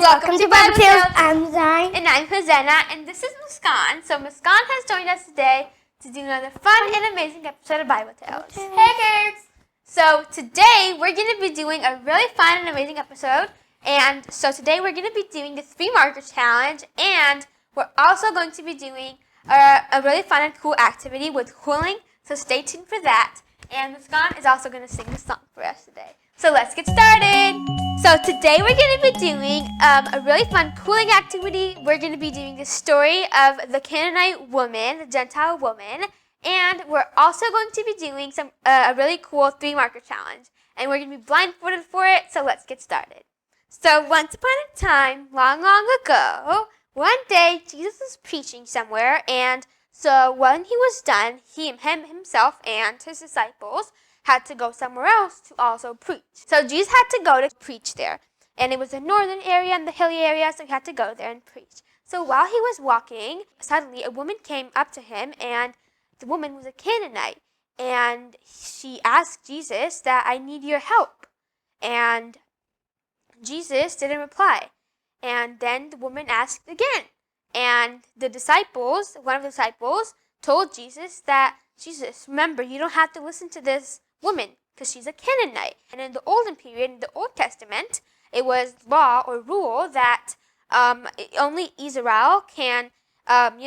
Welcome to Bible Tales. I'm Zayin. And I'm Hosanna, and this is Muskan. So Muskan has joined us today to do another fun and amazing episode of Bible Tales. Hey kids! So today we're going to be doing a really fun and amazing episode. And so today we're going to be doing the 3 marker challenge, and we're also going to be doing a really fun and cool activity with cooling. So stay tuned for that. And Muskan is also going to sing the song for us today. So let's get started. So today we're going to be doing a really fun cooling activity. We're going to be doing the story of the Canaanite woman, the Gentile woman, and we're also going to be doing a really cool 3 marker challenge. And we're going to be blindfolded for it, so let's get started. So once upon a time, long, long ago, one day Jesus was preaching somewhere, and so when he was done, himself and his disciples had to go somewhere else to also preach. So Jesus had to go to preach there. And it was the northern area and the hilly area, so he had to go there and preach. So while he was walking, suddenly a woman came up to him, and the woman was a Canaanite. And she asked Jesus that, I need your help. And Jesus didn't reply. And then the woman asked again. And the disciples, one of the disciples, told Jesus that, Jesus, remember, you don't have to listen to this woman because she's a Canaanite. And in the olden period, in the Old Testament, it was law or rule that only Israel can, learn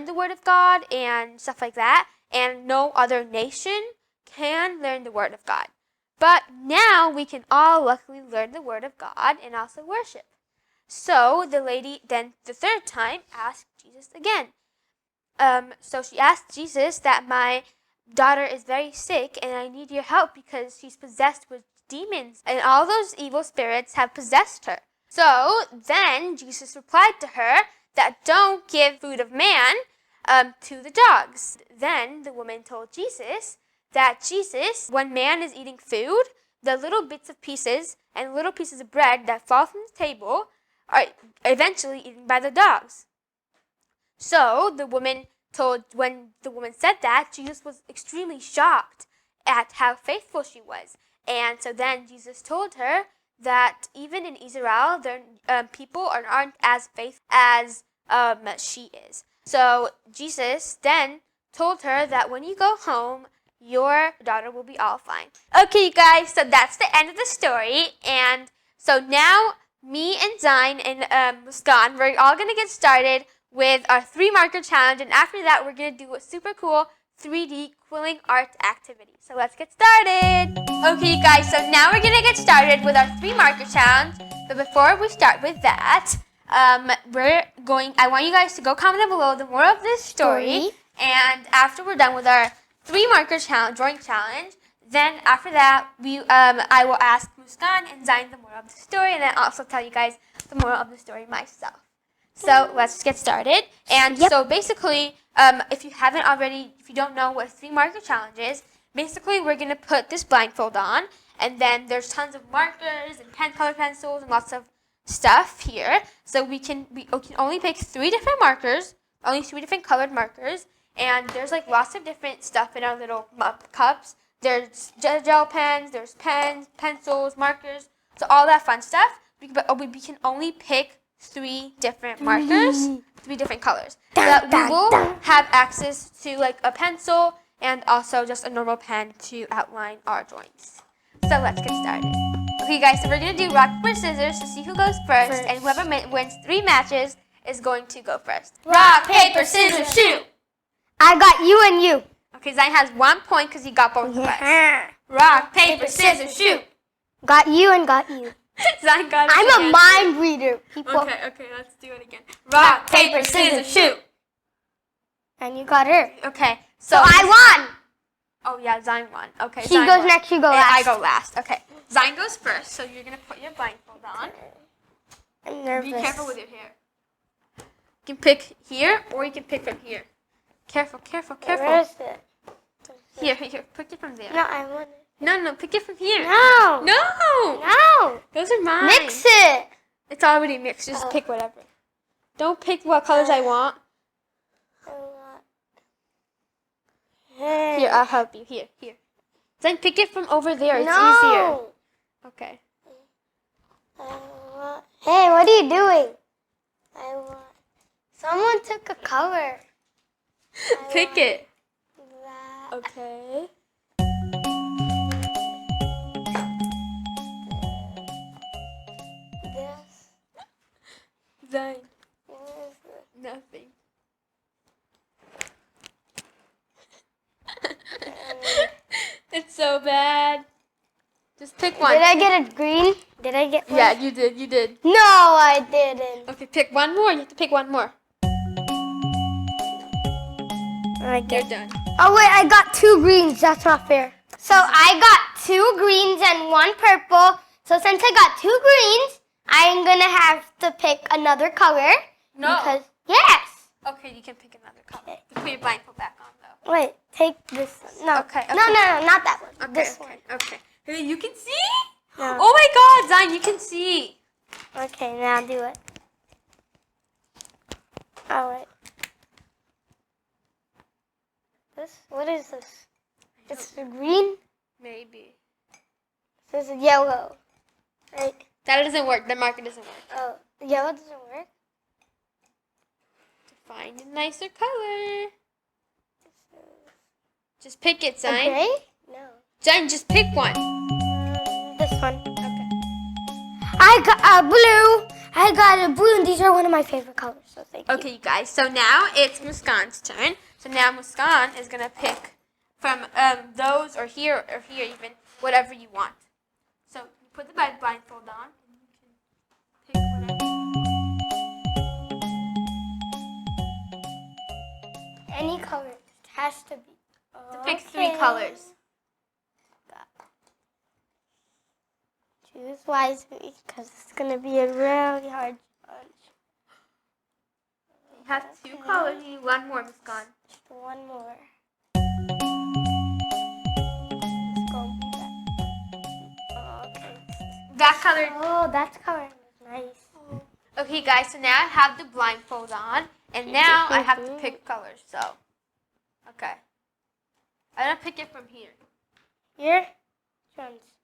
the Word of God and stuff like that, and no other nation can learn the Word of God. But now we can all luckily learn the Word of God and also worship. So the lady then the third time asked Jesus again. So she asked Jesus that my daughter is very sick and I need your help because she's possessed with demons and all those evil spirits have possessed her. So then Jesus replied to her that don't give food of man to the dogs. Then the woman told Jesus that Jesus, when man is eating food, the little bits of pieces and little pieces of bread that fall from the table are eventually eaten by the dogs. So when the woman said that, Jesus was extremely shocked at how faithful she was. And so then Jesus told her that even in Israel, people aren't as faithful as she is. So Jesus then told her that when you go home, your daughter will be all fine. Okay, you guys, so that's the end of the story. And so now me and Zayin and Muskan, we're all going to get started with our 3 marker challenge, and after that we're going to do a super cool 3D cooling art activity. So let's get started. Okay, you guys, so now we're going to get started with our 3 marker challenge. But before we start with that, I want you guys to go comment down below the moral of this story. And after we're done with our 3 marker challenge, drawing challenge, then after that I will ask Muskan and Zayin the moral of the story, and then also tell you guys the moral of the story myself. So let's get started. And so basically, if you don't know what a 3 marker challenge is, basically we're going to put this blindfold on, and then there's tons of markers and colored pencils and lots of stuff here. So we can only pick 3 different markers, only 3 different colored markers, and there's like lots of different stuff in our little cups. There's gel pens, there's pens, pencils, markers, so all that fun stuff. But we can only pick 3 different markers, 3 different colors. But we will have access to like a pencil and also just a normal pen to outline our drawings. So let's get started. Okay guys, so we're going to do rock, paper, scissors to see who goes first. And whoever wins 3 matches is going to go first. Rock, paper, scissors, shoot! I got you and you. Okay, Zayin has 1 point because he got both of us. Rock, paper, scissors, shoot! Got you and got you. Zayin got it. I'm a mind reader, people. Okay, let's do it again. Rock, paper, scissors, shoot! And you got her. Okay, so I won. Oh yeah, Zayin won. Okay, she Zayin goes won. Next, you go last. I go last. Okay, Zayin goes first, so you're going to put your blindfold on. I'm nervous. Be careful with your hair. You can pick here, or you can pick from here. Careful. Where is it? Here, pick it from there. No, I want it. No, pick it from here. No. Those are mine. Mix it. It's already mixed. Just pick whatever. Don't pick what colors I want. Here, I'll help you. Here. Then pick it from over there. It's easier. Okay. Hey, what are you doing? I want. Someone took a color. Pick it. That. Okay. This. Zayin. What is this? Nothing. It's so bad. Just pick one. Did I get a green? Did I get one? Yeah, you did. You did. No, I didn't. Okay, pick one more. You have to pick one more. I You're get. done. Oh wait, I got 2 greens. That's not fair. So I got 2 greens and 1 purple. So since I got 2 greens, I'm gonna have to pick another color. No. Because yes. Okay, you can pick another color. You put your blindfold back on though. Wait, take this one. No. Okay, No, not that one. Okay. This Okay. one. Okay. Hey, you can see? No. Oh my God, Zayin, you can see. Okay, now do it. Oh wait. This. What is this? It's a green. Maybe. This is yellow. Right. That doesn't work. The marker doesn't work. Oh, yellow doesn't work. To find a nicer color. Just pick it, Zayin. Gray? No. Zayin, just pick one. This one. Okay. I got a blue. I got a blue, and these are one of my favorite colors. So thank you. Okay, you guys. So now it's Muskan's turn. So now Muskan is gonna pick from those or here even whatever you want. So you put the blindfold on and you can pick whatever. Any color. It has to be. To pick 3 colors. Choose wisely, because it's gonna be a really hard challenge. You have 2 colors. You need one more, Muskan. Just one more. It's gonna be that. Okay. That color. Oh, that's color is nice. Okay, guys. So now I have the blindfold on, and now I have to pick colors. So, okay. I'm gonna pick it from here. Here, Jones.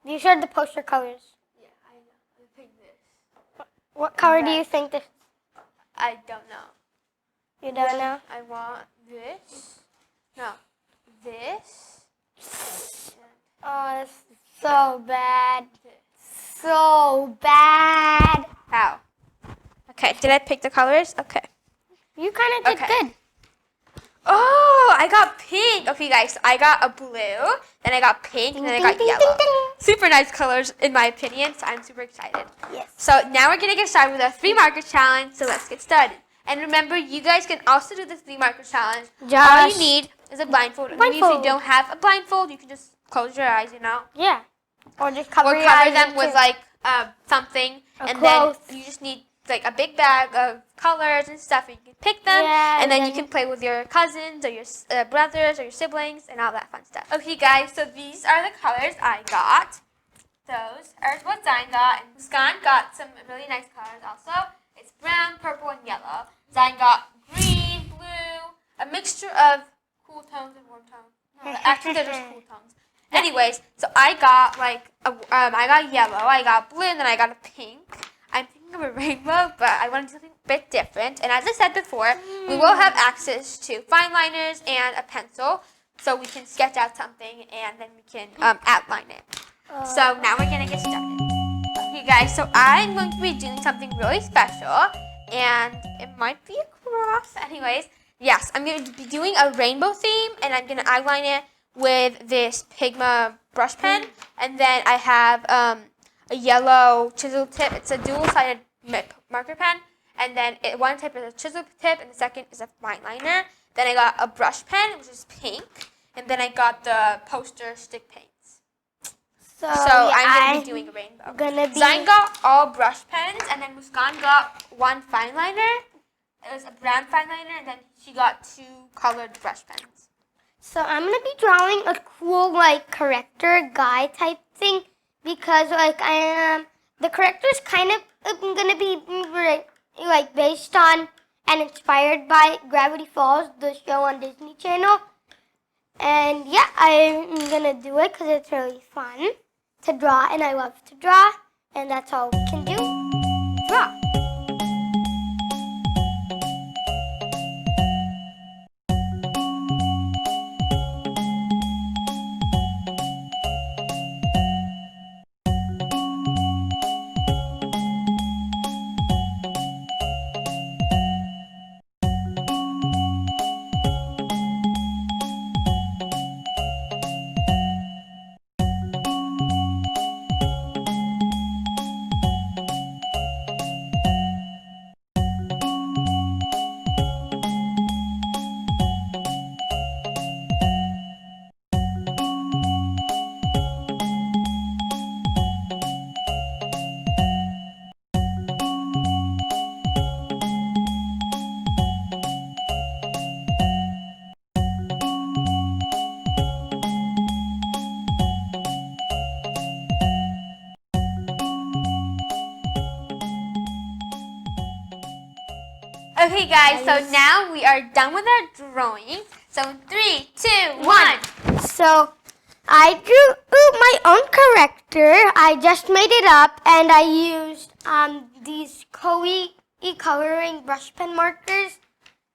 These are the poster colors. Yeah, I know. I'm gonna pick this. What color do you think this? I don't know. You don't know? I want this. No, this. Oh, this is so bad. This. So bad. How? Okay, did I pick the colors? Okay. You kind of did Okay. good. Oh, I got pink. Okay, guys, I got a blue, then I got pink, and then I got Ding, ding, yellow. ding, ding. Super nice colors, in my opinion, so I'm super excited. Yes. So now we're going to get started with our 3 marker challenge, so let's get started. And remember, you guys can also do the 3 marker challenge. All you need is a blindfold. Maybe if you don't have a blindfold, you can just close your eyes, you know. Yeah. Or just cover Or your cover eyes them too. with like something, A and cloth. then you just need like a big bag of colors and stuff. And you can pick them, Yeah, and then you then- can play with your cousins or your brothers or your siblings and all that fun stuff. Okay, guys, so these are the colors I got. Those are what Zayin got, and Muskan got some really nice colors also. It's brown, purple, and yellow. Zayin got green, blue, a mixture of cool tones and warm tones. No, actually, they're just cool tones. Anyways, so I got like I got yellow, I got blue, and then I got a pink. I'm thinking of a rainbow, but I want to do something a bit different. And as I said before, we will have access to fine liners and a pencil, so we can sketch out something and then we can outline it. So now we're gonna get started. Okay, guys. So I'm going to be doing something really special, and it might be a cross. Anyways, yes, I'm going to be doing a rainbow theme, and I'm gonna outline it with this Pigma brush pen, and then I have a yellow chisel tip. It's a dual-sided marker pen, and then one tip is a chisel tip, and the second is a fine liner. Then I got a brush pen, which is pink, and then I got the poster stick paints. So I'm going to be doing a rainbow. Zayin got all brush pens, and then Muskan got one fine liner. It was a brown fine liner, and then she got 2 colored brush pens. So I'm gonna be drawing a cool like corrector guy type thing because like the corrector is kind of gonna be like based on and inspired by Gravity Falls, the show on Disney Channel. And yeah, I'm gonna do it because it's really fun to draw, and I love to draw, and that's all we can do. draw. Okay guys, so now we are done with our drawing. So 3, 2, 1. So I drew my own character. I just made it up, and I used these Koi coloring brush pen markers.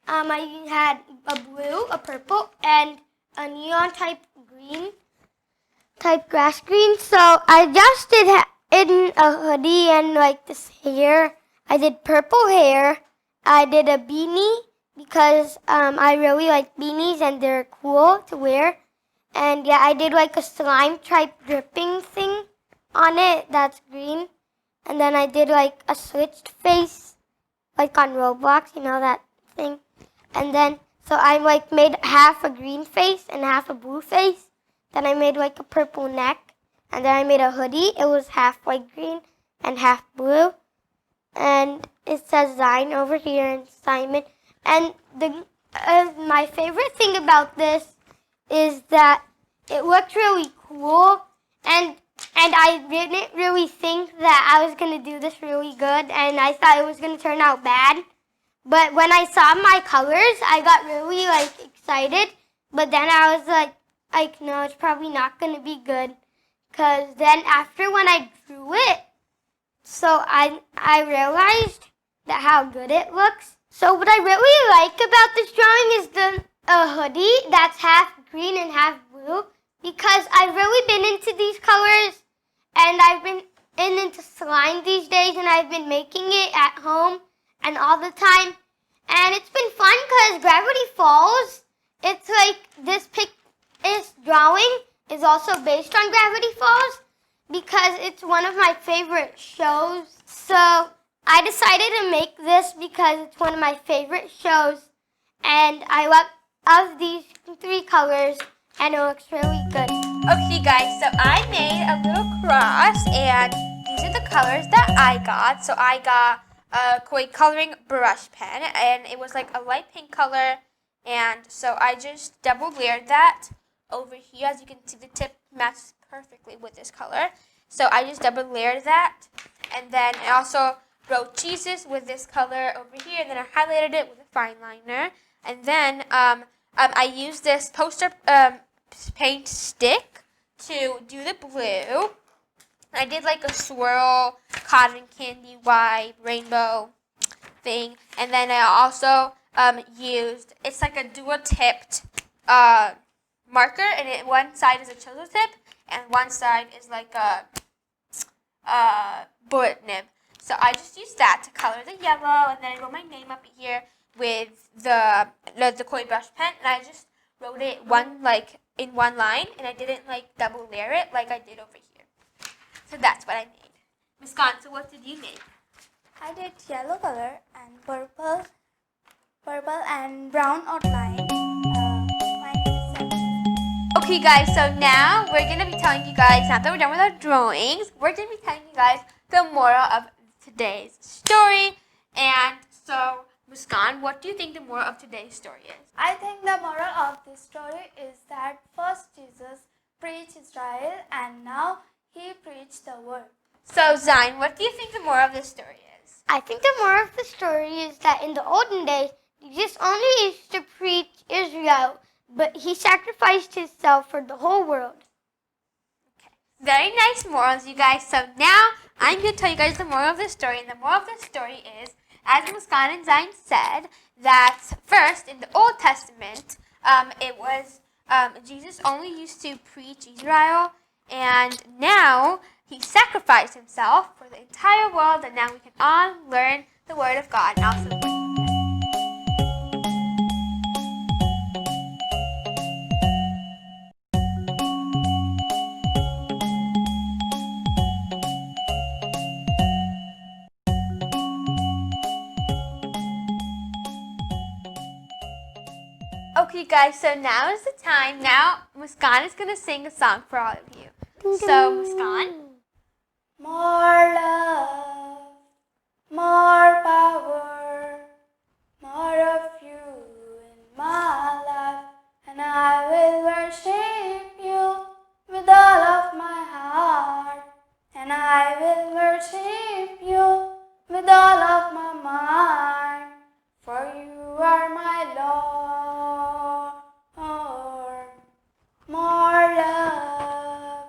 I had a blue, a purple, and a neon type green, type grass green. So I just did in a hoodie and like this hair. I did purple hair. I did a beanie because I really like beanies and they're cool to wear. And yeah, I did like a slime type dripping thing on it that's green. And then I did like a switched face, like on Roblox, you know that thing. And then, so I like made half a green face and half a blue face. Then I made like a purple neck. And then I made a hoodie. It was half like green and half blue. And it says Zayin over here and Simon. And my favorite thing about this is that it looked really cool. And I didn't really think that I was going to do this really good. And I thought it was going to turn out bad. But when I saw my colors, I got really like excited. But then I was like, no, it's probably not going to be good. Because then after when I drew it, so I realized that how good it looks. So what I really like about this drawing is the hoodie that's half green and half blue, because I've really been into these colors, and I've been into slime these days, and I've been making it at home and all the time. And it's been fun because Gravity Falls, it's like this drawing is also based on Gravity Falls, because it's one of my favorite shows. So I decided to make this because it's one of my favorite shows, and I love these 3 colors, and it looks really good. Okay guys, so I made a little cross, and these are the colors that I got. So I got a Koi coloring brush pen, and it was like a light pink color, and so I just double layered that over here. As you can see, the tip matches perfectly with this color. So I just double layered that, and then I also wrote Jesus with this color over here, and then I highlighted it with a fine liner. And then I used this poster paint stick to do the blue. I did like a swirl, cotton candy, white, rainbow thing. And then I also used, it's like a dual tipped marker, and one side is a chisel tip, and one side is like a bullet nib. So I just used that to color the yellow, and then I wrote my name up here with the Koi brush pen, and I just wrote it in one line, and I didn't like double layer it like I did over here. So that's what I made. Muskan, so what did you make? I did yellow color and purple and brown outline. My name is Sam. Okay guys, so now we're going to be telling you guys, now that we're done with our drawings, we're going to be telling you guys the moral of today's story. And so, Muskan, what do you think the moral of today's story is? I think the moral of this story is that first Jesus preached Israel and now he preached the world. So, Zayin, what do you think the moral of this story is? I think the moral of the story is that in the olden days, Jesus only used to preach Israel, but he sacrificed himself for the whole world. Okay. Very nice morals, you guys. So now I'm going to tell you guys the moral of the story. And the moral of the story is, as Muskan and Zayin said, that first in the Old Testament, it was Jesus only used to preach Israel, and now he sacrificed himself for the entire world, and now we can all learn the Word of God and also the Okay, guys, so now is the time. Now, Muskan is going to sing a song for all of you. So, Muskan. More love, more power, more of you in my life, and I will worship you with all of my heart, and I will worship you with all of my mind, for you are my Lord. More love,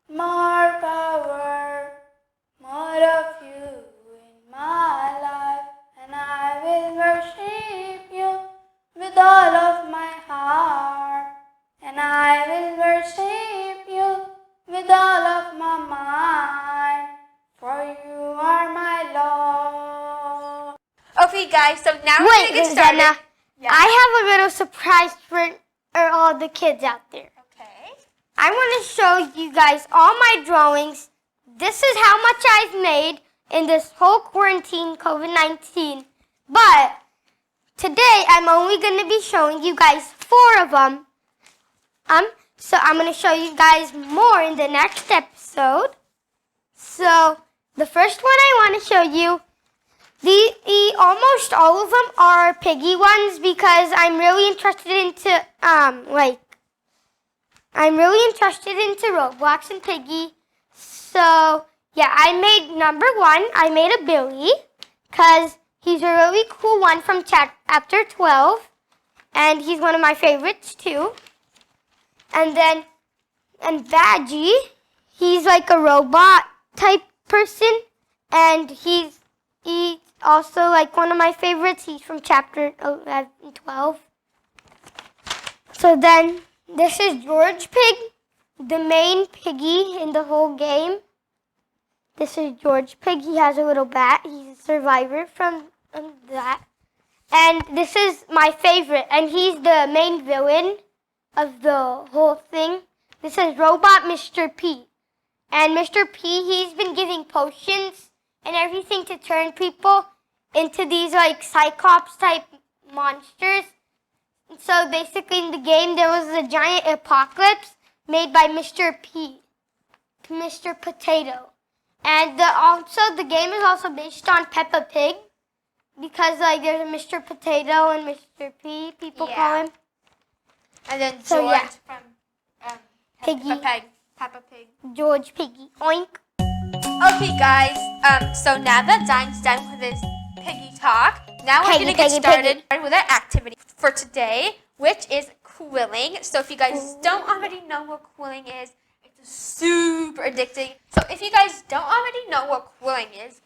more power, more of you in my life, and I will worship you with all of my heart, and I will worship you with all of my mind, for you are my Lord. Okay, guys, so now we're Wait, going to get started. Hosanna, Yeah. I have a little surprise for all the kids out there. Okay. I want to show you guys all my drawings. This is how much I've made in this whole quarantine COVID-19. But today I'm only going to be showing you guys 4 of them. So I'm going to show you guys more in the next episode. So the first one I want to show you, almost all of them are piggy ones because I'm really interested into Roblox and Piggy. So yeah, I made number 1. I made a Billy because he's a really cool one from chapter 12, and he's one of my favorites too. And Badgie, he's like a robot type person, and he's also like one of my favorites. He's from chapter 11, 12. So then this is George Pig, the main piggy in the whole game. This is George Pig. He has a little bat. He's a survivor from that. And this is my favorite, and he's the main villain of the whole thing. This is Robot Mr. P. And Mr. P, he's been giving potions and everything to turn people into these like Cyclops type monsters. So basically in the game there was a giant apocalypse made by Mr. P, Mr. Potato. And the game is also based on Peppa Pig because like there's a Mr. Potato and Mr. P, people call him. And then George So, yeah. from Piggy. Peppa Pig. George Piggy. Oink. Okay, guys. So now that Zayin's done with his piggy talk, now we're Piggy, going to get piggy, started with our activity for today, which is quilling. So if you guys don't already know what quilling is, it's super addicting. So if you guys don't already know what quilling is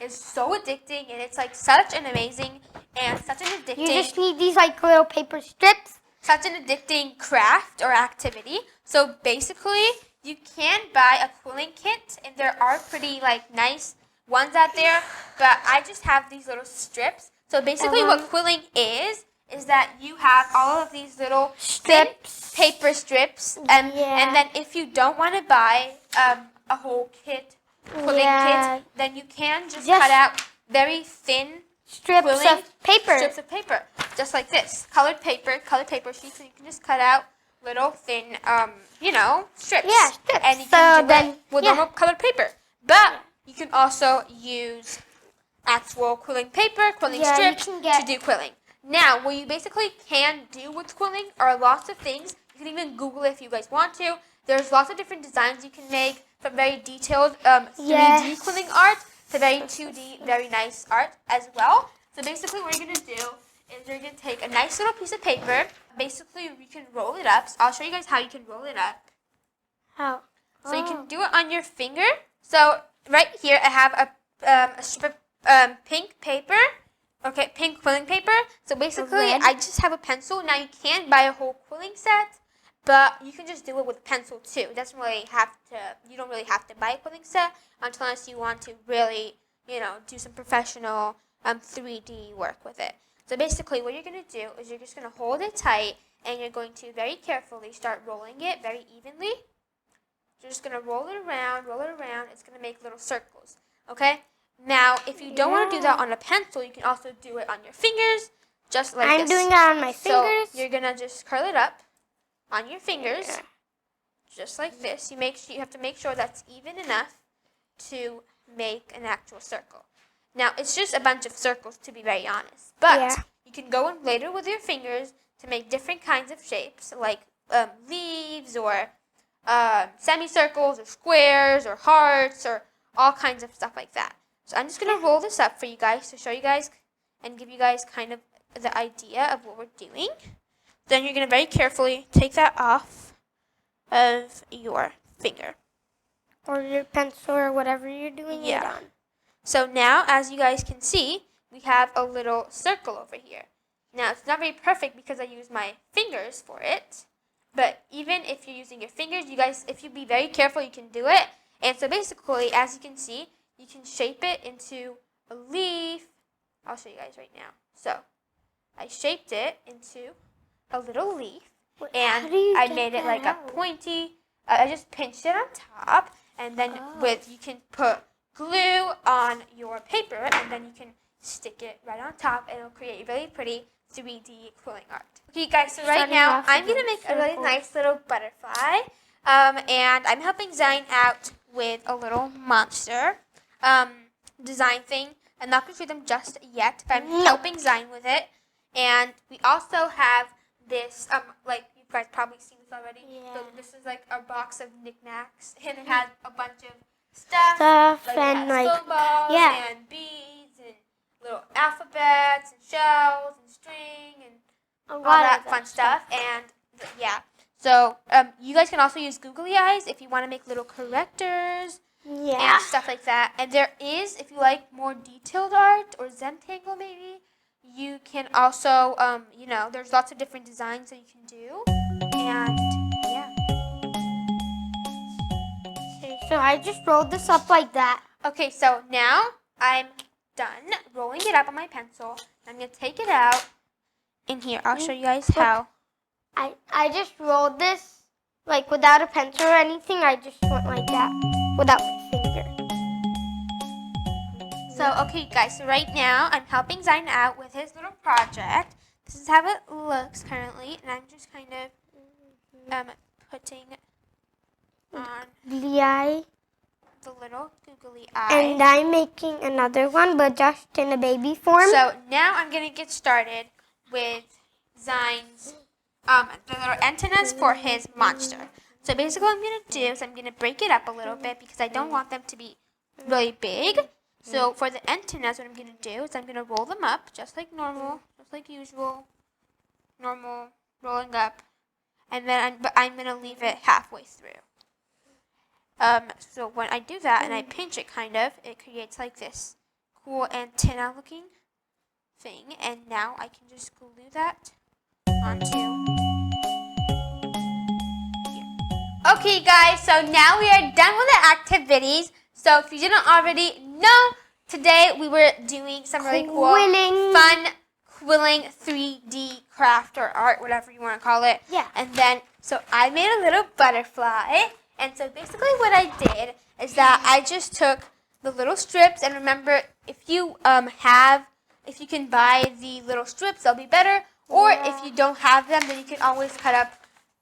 so addicting, and it's like such an amazing and such an addicting. You just need these like little paper strips. Such an addicting craft or activity. So basically, you can buy a quilling kit, and there are pretty like nice ones out there, but I just have these little strips. So basically what quilling is that you have all of these little Strips. thin paper strips, and then if you don't want to buy a whole kit, quilling kit, then you can just cut out very thin strips of paper. Strips of paper, just like this, colored paper sheets, and you can just cut out little thin, strips. Yeah, strips. And you So can do then, it with normal colored paper. But you can also use actual quilling paper, quilling strips to do quilling. Now, what you basically can do with quilling are lots of things. You can even Google it if you guys want to. There's lots of different designs you can make, from very detailed 3D quilling art to very 2D, very nice art as well. So basically what you're going to do is you're going to take a nice little piece of paper. Basically, you can roll it up. So I'll show you guys how you can roll it up. How? So you can do it on your finger. So right here I have a strip pink paper. Okay, pink quilling paper. So basically, Red. I just have a pencil. Now you can buy a whole quilling set, but you can just do it with a pencil too. It doesn't really have to. You don't really have to buy a quilling set unless you want to really, do some professional 3D work with it. So basically, what you're gonna do is you're just gonna hold it tight, and you're going to very carefully start rolling it very evenly. You're just gonna roll it around, roll it around. It's gonna make little circles. Okay. Now, if you don't want to do that on a pencil, you can also do it on your fingers, just like this. I'm doing that on my fingers. So you're gonna just curl it up on your fingers, just like this. You have to make sure that's even enough to make an actual circle. Now, it's just a bunch of circles, to be very honest. But you can go in later with your fingers to make different kinds of shapes, like leaves or semicircles or squares or hearts or all kinds of stuff like that. So I'm just going to roll this up for you guys to show you guys and give you guys kind of the idea of what we're doing. Then you're going to very carefully take that off of your finger. Or your pencil or whatever you're doing it on. So now, as you guys can see, we have a little circle over here. Now, it's not very perfect because I use my fingers for it. But even if you're using your fingers, you guys, if you be very careful, you can do it. And so basically, as you can see, you can shape it into a leaf. I'll show you guys right now. So, I shaped it into a little leaf. And I made it like a pointy. I just pinched it on top. And then you can put glue on your paper. And then you can stick it right on top. And it'll create really pretty 3D quilling art. Okay, guys, so right now, I'm going to make a really nice little butterfly. And I'm helping Zayin out with a little monster design thing. I'm not going to show them just yet, but I'm helping Zayin with it. And we also have this, like you guys probably seen this already. So this is like a box of knickknacks, and it has a bunch of stuff like and foam balls and beads and little alphabets and shells and string and all that fun stuff. And so you guys can also use googly eyes if you want to make little correctors. And stuff like that. And there is, if you like more detailed art or Zentangle maybe, you can also, there's lots of different designs that you can do. And, Okay, so I just rolled this up like that. Okay, so now I'm done rolling it up on my pencil. I'm going to take it out. In here, I'll show you guys how. I just rolled this, like without a pencil or anything. I just went like that, without my finger. So, okay, guys, so right now I'm helping Zayin out with his little project. This is how it looks currently, and I'm just kind of putting on the eye. The little googly eye. And I'm making another one, but just in a baby form. So now I'm going to get started with Zayin's the little antennas for his monster. So basically what I'm going to do is I'm going to break it up a little bit because I don't want them to be really big. So for the antennas, what I'm going to do is I'm going to roll them up just like normal, just like usual. Normal, rolling up. And then I'm going to leave it halfway through. So when I do that and I pinch it kind of, it creates like this cool antenna looking thing. And now I can just glue that onto here. Okay guys, so now we are done with the activities. So if you didn't already know, today we were doing some really cool, fun quilling 3D craft or art, whatever you want to call it. Yeah. And then, so I made a little butterfly. And so basically what I did is that I just took the little strips, and remember, if you if you can buy the little strips, they'll be better. Or if you don't have them, then you can always cut up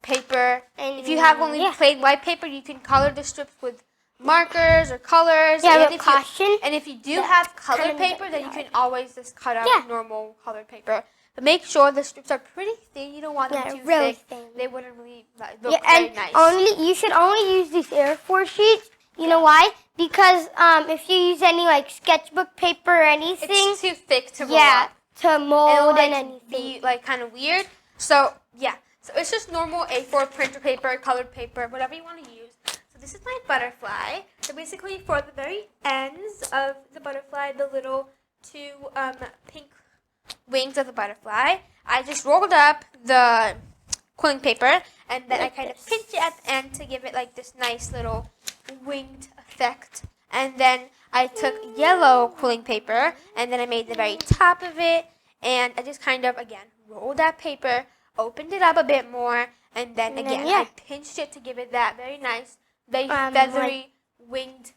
paper. And if you have only plain white paper, you can color the strips with markers or colors. Yeah, with caution. And if you do have colored paper, then you can always just cut up normal colored paper. But make sure the strips are pretty thin. You don't want them too really thick. thin. They wouldn't really look very nice. You should only use these A4 sheets. You know why? Because if you use any like sketchbook paper or anything, it's too thick to roll up. To mold and anything. Be like kind of weird. So yeah, so it's just normal A4 printer paper, colored paper, whatever you want to use. So this is my butterfly. So basically, for the very ends of the butterfly, the little two pink wings of the butterfly, I just rolled up the quilling paper, and then I kind of pinch it at the end to give it like this nice little winged effect. And then I took yellow quilling paper, and then I made the very top of it, and I just kind of, again, rolled that paper, opened it up a bit more, and then again, I pinched it to give it that very nice, very feathery, winged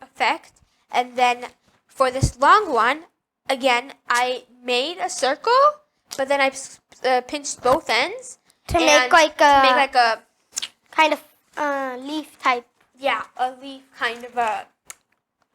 effect. And then for this long one, again, I made a circle, but then I pinched both ends. To make like a kind of leaf type. Yeah, a leaf kind of a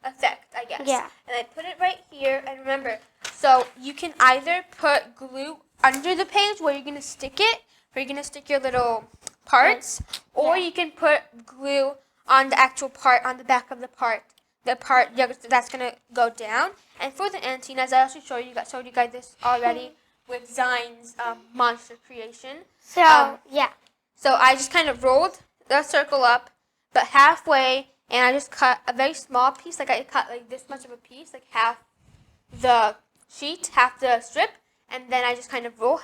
effect, I guess. Yeah. And I put it right here, and remember, so you can either put glue under the page where you're going to stick it, where you're going to stick your little parts, or you can put glue on the actual part, on the back of the part that's going to go down. And for the antennas, I also showed you guys this already with Zayin's monster creation. So, So I just kind of rolled the circle up, but halfway, and I just cut a very small piece, like I cut like this much of a piece, like half the sheet, half the strip, and then I just kind of rolled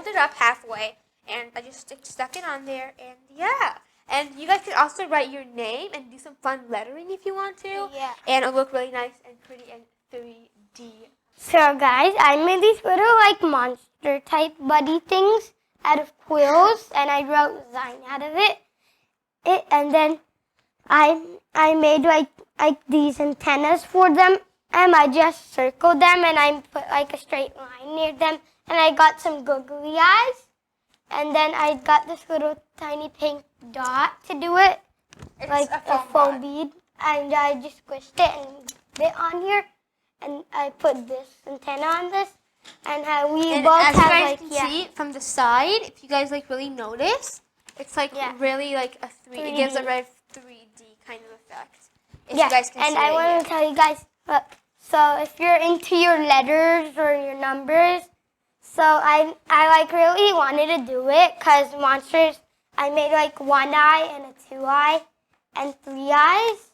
it up halfway, and I just stuck it on there, and yeah. And you guys could also write your name and do some fun lettering if you want to. Yeah. And it'll look really nice and pretty and 3D. So guys, I made these little like monster type buddy things out of quills, and I wrote Zayin out of it. And then I made like these antennas for them, and I just circled them, and I put like a straight line near them, and I got some googly eyes, and then I got this little tiny pink dot to do it, It's like a foam bead, and I just squished it and bit on here, and I put this antenna on this, and we both as have you guys like can see from the side, if you guys like really notice, it's like really like a 3D. It gives a red 3D kind of effect. If you guys can and see I it want here. to tell you guys, so if you're into your letters or your numbers, so I like really wanted to do it because monsters, I made like 1 eye and a 2 eye and 3 eyes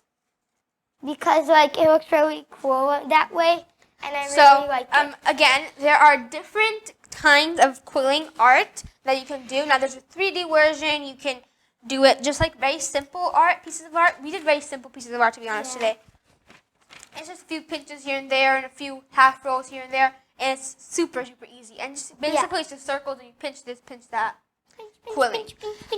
because like it looks really cool that way, and I really like it. Again, there are different kinds of quilling art that you can do. Now there's a 3D version. You can do it just like very simple pieces of art. We did very simple pieces of art, to be honest, today. It's just a few pinches here and there and a few half rolls here and there, and it's super, super easy. And just basically it's just circles, and you pinch this, pinch that, quilling,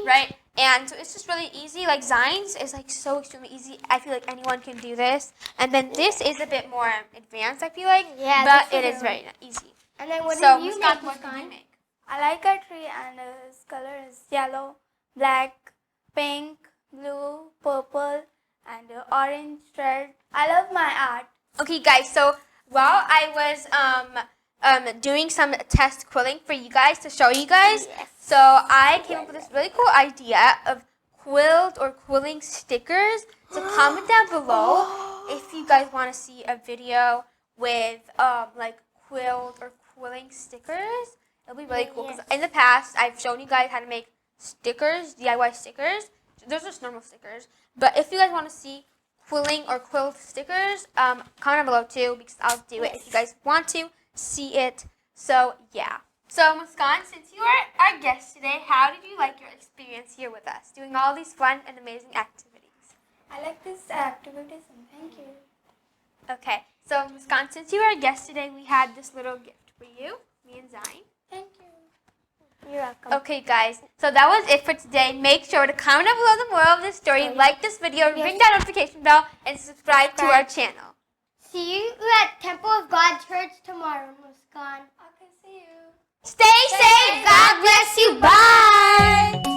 right? And so it's just really easy. Like Zayin's is like so extremely easy. I feel like anyone can do this. And then this is a bit more advanced, I feel like, but it is very easy. And then what So did you Muskan, make, what did you Muskan? make? I like a tree, and his color is yellow, black, pink, blue, purple, and orange, red. I love my art. Okay, guys. So while I was doing some test quilling for you guys to show you guys, so I came up with this really cool idea of quilled or quilling stickers. So comment down below if you guys want to see a video with like quilled or quilling stickers. It'll be really cool because in the past I've shown you guys how to make stickers, DIY stickers. Those are just normal stickers. But if you guys want to see quilling or quilled stickers, comment down below too, because I'll do it if you guys want to see it. So yeah. So Muskan, since you are our guest today, how did you like your experience here with us, doing all these fun and amazing activities? I like this activities, and thank you. Okay. So Muskan, since you are our guest today, we had this little gift for you, me and Zayin. Thank you. You're welcome. Okay, guys. So that was it for today. Make sure to comment down below the moral of this story, like this video, ring that notification bell, and subscribe to our channel. See you at Temple of God Church tomorrow, Muskan. Okay, see you. Stay safe. God bless you. Bye.